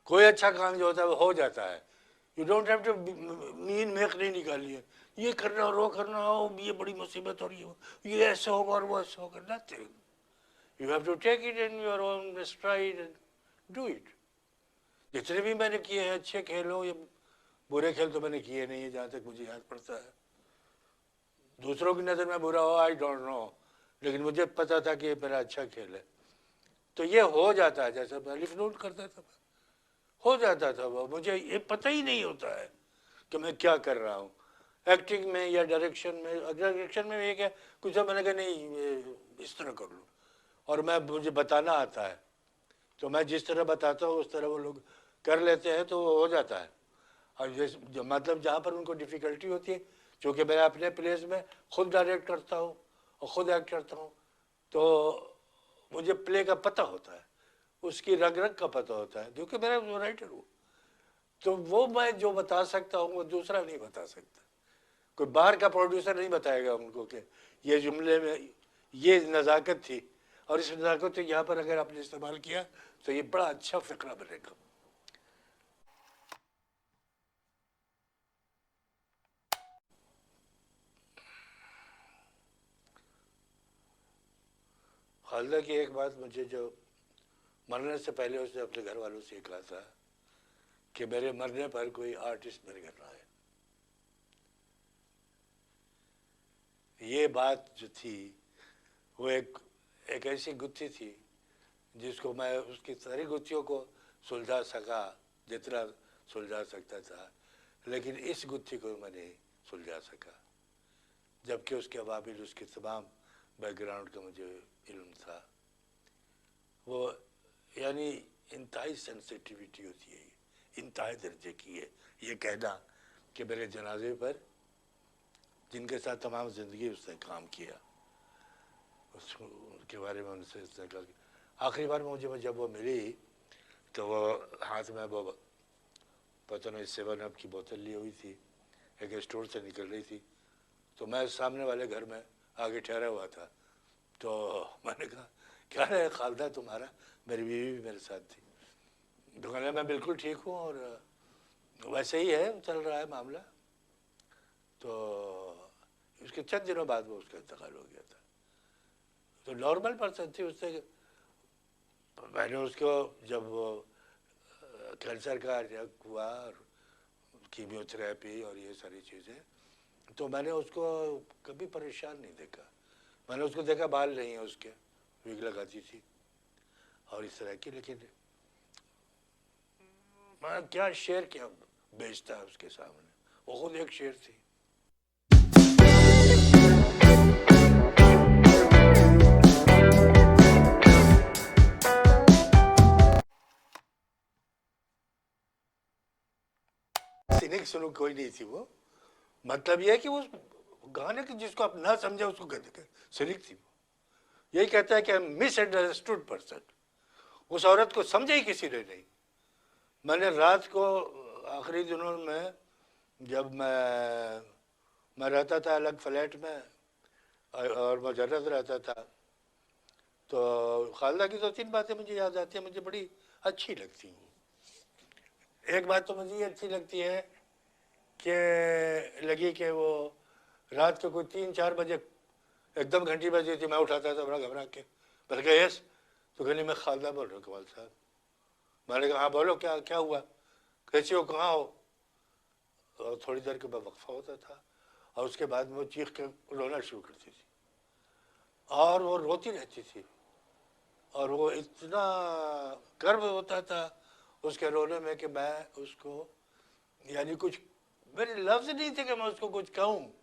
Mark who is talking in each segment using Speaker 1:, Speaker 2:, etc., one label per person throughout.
Speaker 1: कोई अच्छा काम जो होता है वो हो जाता है। You don't have to mean make नहीं निकालनी है, ये करना और वो करना हो, ये बड़ी मुसीबत और ये ऐसे होगा और वो ऐसे होगा, nothing. You have to take it in your own stride and do it. जितने भी मैंने किए हैं अच्छे खेल हो या बुरे खेल तो मैंने किए नहीं है जहाँ तक मुझे याद पड़ता है। दूसरों की नज़र में बुरा हो आई डोंट नो, लेकिन मुझे पता था कि ये मेरा अच्छा खेल है। तो ये हो जाता है, जैसा मैं अलिफ नोट करता था हो जाता था वो, मुझे ये पता ही नहीं होता है कि मैं क्या कर रहा हूँ एक्टिंग में या डायरेक्शन में। डायरेक्शन में ये क्या कुछ तो मैंने कहा नहीं इस तरह कर लो, और मैं मुझे बताना आता है तो मैं जिस तरह बताता हूँ उस तरह वो लोग कर लेते हैं तो वो हो जाता है। और जैसे मतलब जहाँ पर उनको डिफ़िकल्टी होती है, चूँकि मैं अपने प्लेस में खुद डायरेक्ट करता हूँ और ख़ुद एक्ट करता हूँ तो मुझे प्ले का पता होता है, उसकी रग रग का पता होता है, क्योंकि मेरा राइटर हूँ। तो वो मैं जो बता सकता हूँ वो दूसरा नहीं बता सकता। कोई बाहर का प्रोड्यूसर नहीं बताएगा उनको कि ये जुमले में ये नज़ाकत थी और इस नज़ाकत को यहाँ पर अगर आपने इस्तेमाल किया तो ये बड़ा अच्छा फ़िक्रा बनेगा। खालदा की एक बात मुझे जो मरने से पहले उसने अपने घर वालों से कहा था कि मेरे मरने पर कोई आर्टिस्ट मेरे घर ना आए। ये बात जो थी वो एक ऐसी गुत्थी थी जिसको मैं उसकी सारी गुत्थियों को सुलझा सका जितना सुलझा सकता था, लेकिन इस गुत्थी को मैं नहीं सुलझा सका, जबकि उसके अवाबिल उसके तमाम बैकग्राउंड का मुझे इल्म था। वो यानी इंतहाई सेंसिटिविटी होती है, इंतहाई दर्जे की है ये कहना कि मेरे जनाजे पर जिनके साथ तमाम ज़िंदगी उसने काम किया उसके बारे में उनसे उसने कहा। आखिरी बार मुझे जब वो मिली तो वो हाथ में वो पता नहीं 7 अप की बोतल ली हुई थी, एक स्टोर से निकल रही थी, तो मैं सामने वाले घर में आगे ठहरा हुआ था। तो मैंने कहा क्या है खालदा तुम्हारा, मेरी बीवी भी मेरे साथ थी। तो कहने मैं बिल्कुल ठीक हूँ और वैसे ही है चल रहा है मामला। तो उसके चंद दिनों बाद वो उसका इंतकाल हो गया था। तो नॉर्मल पर्सन थी, उससे मैंने उसको जब वो कैंसर का अटैक हुआ और कीमियोथेरेपी और ये सारी चीज़ें, तो मैंने उसको कभी परेशान नहीं देखा। मैंने उसको देखा बाल नहीं है उसके, विग लगाती थी और इस तरह की, लेकिन मैं क्या शेर क्या बेचता है उसके सामने, वो खुद एक शेर थी। सिनिक सुनो कोई नहीं थी वो, मतलब ये है कि वो गाने की जिसको आप ना समझे उसको कहते सिनिक थी वो। यही कहता है कि मिसअंडरस्टूड पर्सन, उस औरत को समझे ही किसी ने नहीं। मैंने रात को आखिरी दिनों में जब मैं रहता था अलग फ्लैट में और मुजर्रद रहता था, तो खालदा की 2-3 बातें मुझे याद आती हैं, मुझे बड़ी अच्छी लगती हैं। एक बात तो मुझे ये अच्छी लगती है कि लगी कि वो रात के कोई 3-4 बजे एकदम घंटी बजी थी, मैं उठाता था बड़ा घबरा के। मैंने कहा यस, तो कहने मैं खालदा बोल रहा हूँ कमाल साहब। मैंने कहा हाँ बोलो क्या क्या हुआ, कैसे हो, कहाँ हो। और थोड़ी देर के बाद वक्फा होता था और उसके बाद वो चीख के रोना शुरू करती थी और वो रोती रहती थी और वो इतना गर्व होता था उसके रोने में कि मैं उसको यानी कुछ मेरे लफ्ज़ नहीं थे कि मैं उसको कुछ कहूँ।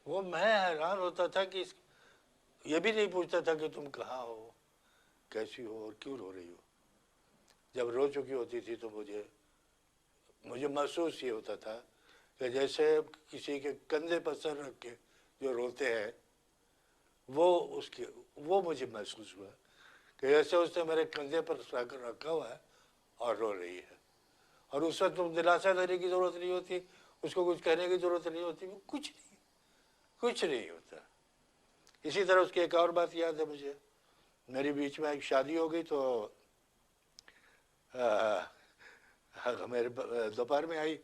Speaker 1: वो मैं हैरान होता था कि ये भी नहीं पूछता था कि तुम कहाँ हो, कैसी हो और क्यों रो रही हो। जब रो चुकी होती थी तो मुझे मुझे महसूस ये होता था कि जैसे किसी के कंधे पर सर रख के जो रोते हैं वो उसके वो मुझे महसूस हुआ कि जैसे उसने मेरे कंधे पर रखा हुआ है और रो रही है। और उस वक्त तो दिलासा देने की ज़रूरत नहीं होती, उसको कुछ कहने की ज़रूरत नहीं होती, कुछ नहीं होता। इसी तरह उसकी एक और बात याद है मुझे, मेरी बीच में एक शादी हो गई तो मेरे दोपहर में आई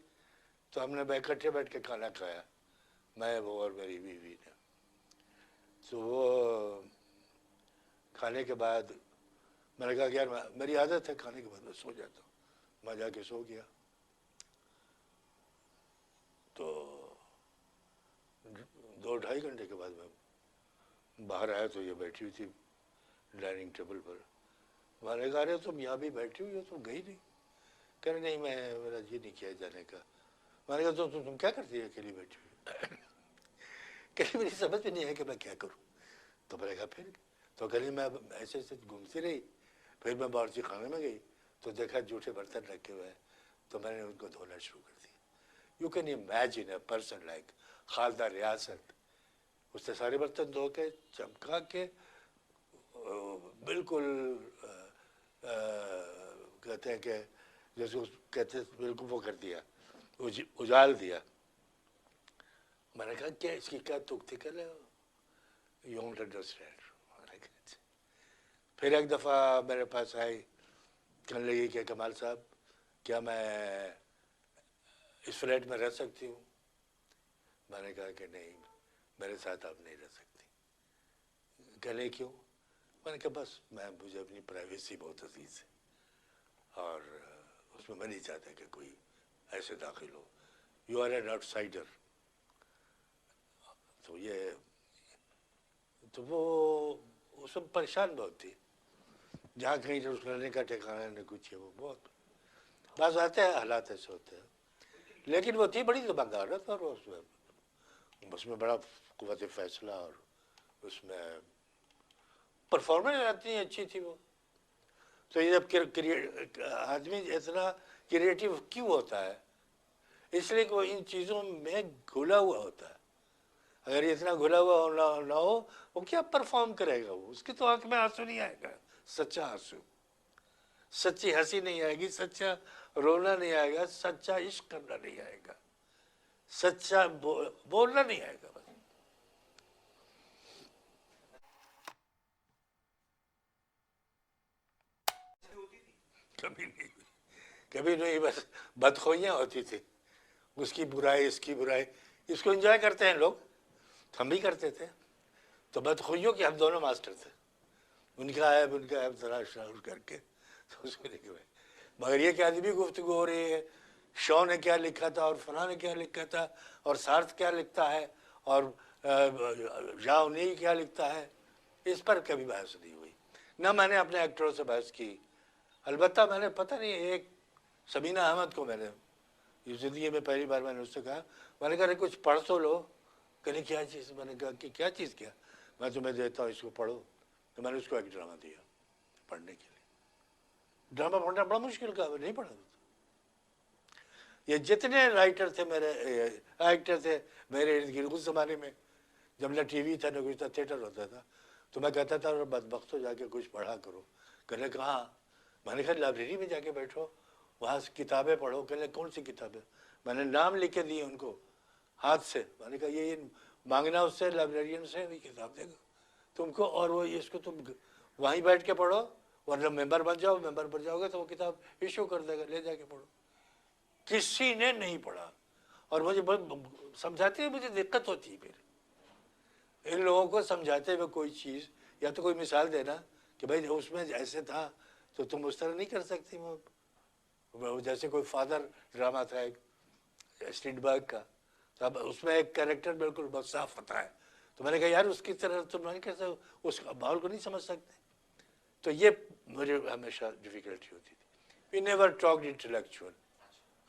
Speaker 1: तो हमने इकट्ठे बैठ के खाना खाया, मैं वो और मेरी बीवी ने। तो वो खाने के बाद मैंने कहा कि यार मेरी आदत है खाने के बाद मैं सो जाता हूँ, मैं जाके सो गया। तो 2-2.5 घंटे के बाद मैं बाहर आया तो ये बैठी हुई थी डाइनिंग टेबल पर। मैंने कहा अरे तुम यहाँ भी बैठी हुई हो, तुम गई नहीं? कह रहे नहीं, मेरा जी नहीं किया जाने का। मैंने कहा तो तुम क्या करती है अकेली बैठी हुई? कहीं मेरी समझ में नहीं है कि मैं क्या करूँ। तो मैंने कहा फिर? तो कहीं मैं ऐसे ऐसे घूमती रही, फिर मैं बावर्ची खाने में गई तो देखा जूठे बर्तन रखे हुए हैं, तो मैंने उनको धोना शुरू कर दिया। You can imagine a person like Khalda रियासत, उसने सारे बर्तन धो के चमका के बिल्कुल कहते हैं कि जैसे कहते बिल्कुल वो कर दिया, उजाल दिया। मैंने कहा क्या इसकी क्या तुक्ति कर रहे हो? You don't understand. फिर एक दफ़ा मेरे पास आई, कहने लगी कि कमाल साहब क्या मैं इस फ्लैट में रह सकती हूँ? मैंने कहा कि नहीं, मेरे साथ आप नहीं रह सकती। कहने क्यों? मैंने कहा बस मुझे अपनी प्राइवेसी बहुत अजीज है और उसमें मैं नहीं चाहता कि कोई ऐसे दाखिल हो। You are an outsider. तो वो उसमें परेशान बहुत थी, जहाँ कहीं रहने का ठिकाना नहीं कुछ है। वो बहुत बस आते हैं, हालात ऐसे होते हैं। लेकिन वो थी बड़ी दबंगारत और उसमें बड़ा कुव्वत फैसला और उसमें परफॉर्मेंस इतनी अच्छी थी वो। तो ये जब आदमी इतना क्रिएटिव क्यों होता है? इसलिए कि वो इन चीज़ों में घुला हुआ होता है। अगर ये इतना घुला हुआ ना हो, वो क्या परफॉर्म करेगा? वो उसकी तो आंख में आंसू नहीं आएगा, सच्चा आंसू, सच्ची हंसी नहीं आएगी, सच्चा रोना नहीं आएगा, सच्चा इश्क करना नहीं आएगा, सच्चा बोलना नहीं आएगा। बस कभी नहीं, कभी नहीं, बस बदखोइयाँ होती थी, उसकी बुराई इसकी बुराई। इसको एंजॉय करते हैं लोग, हम भी करते थे। तो बदखोइयों के हम दोनों मास्टर थे, उनका ऐब तराश करके तो उसको लिखे हुए। मगर ये क्या आदमी गुफ्तगू हो रही है, शॉ ने क्या लिखा था और फलां ने क्या लिखा था और सार्थ क्या लिखता है और जावनी क्या लिखता है, इस पर कभी बहस नहीं हुई। ना मैंने अपने एक्टरों से बहस की। अलबत्ता मैंने पता नहीं एक सबीना अहमद को मैंने इस ज़िंदगी में पहली बार मैंने उससे कहा, मैंने कहा कुछ पढ़ तो लो। कहने क्या चीज़? मैंने कहा कि क्या चीज़? क्या? मैं तुम्हें देता हूँ, इसको पढ़ो। तो मैंने उसको एक ड्रामा दिया पढ़ने के लिए। ड्रामा पढ़ना बड़ा मुश्किल काम है, नहीं पढ़ा। ये जितने राइटर थे मेरे एक्टर थे मेरे इर्द गिर्द उस ज़माने में, जब ना टीवी था ना कुछ था, थिएटर होता था, तो मैं कहता था बदबख्तों जाके कुछ पढ़ा करो। कहने कहाँ? मैंने कहा लाइब्रेरी में जाके बैठो, वहाँ से किताबें पढ़ो। कहने कौन सी किताबें? मैंने नाम लिख के दिए उनको हाथ से। मैंने कहा ये मांगना उससे, लाइब्रेरियन से, वही किताब देगा तुमको, और वो इसको तुम वहीं बैठ के पढ़ो, वरना मेंबर बन जाओ, मेंबर बन जाओगे तो वो किताब इशू कर देगा, ले जाके पढ़ो। किसी ने नहीं पढ़ा। और मुझे बहुत समझाते हुए मुझे दिक्कत होती है। फिर इन लोगों को समझाते हुए कोई चीज़ या तो कोई मिसाल देना कि भाई उसमें ऐसे था तो तुम उस तरह नहीं कर सकती। वो जैसे कोई फादर ड्रामा था एक स्ट्रीटबर्ग का, तो अब उसमें एक कैरेक्टर बिल्कुल बहुत साफ होता है, तो मैंने कहा यार उसकी तरह तुम नहीं कर सकते, उस माहौल को नहीं समझ सकते। तो ये मुझे हमेशा डिफ़िकल्टी होती थी। We never talked intellectual.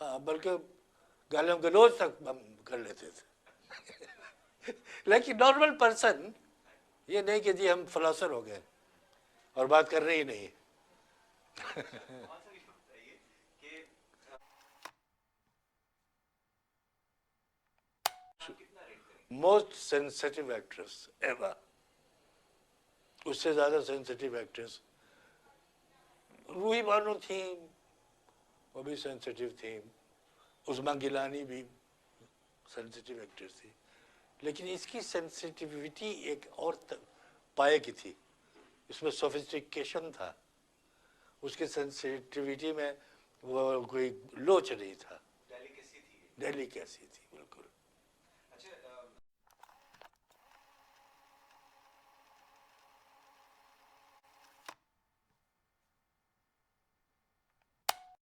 Speaker 1: हाँ, बल्कि गालियों गलौज तक हम कर लेते थे। लेकिन नॉर्मल पर्सन ये नहीं कि जी हम फिलोसफर हो गए और बात कर रहे ही नहीं। मोस्ट सेंसिटिव एक्ट्रेस एवर, उससे ज़्यादा सेंसिटिव एक्ट्रेस रूही बानो थी, वो भी सेंसिटिव थी। उस्मा गिलानी भी सेंसिटिव एक्ट्रेस थी। लेकिन इसकी सेंसिटिविटी एक और पाए की थी, इसमें सोफिस्टिकेशन था। उसके सेंसिटिविटी में वो कोई लोच नहीं था।
Speaker 2: दिल्ली कैसी थी?
Speaker 1: दिल्ली कैसी थी।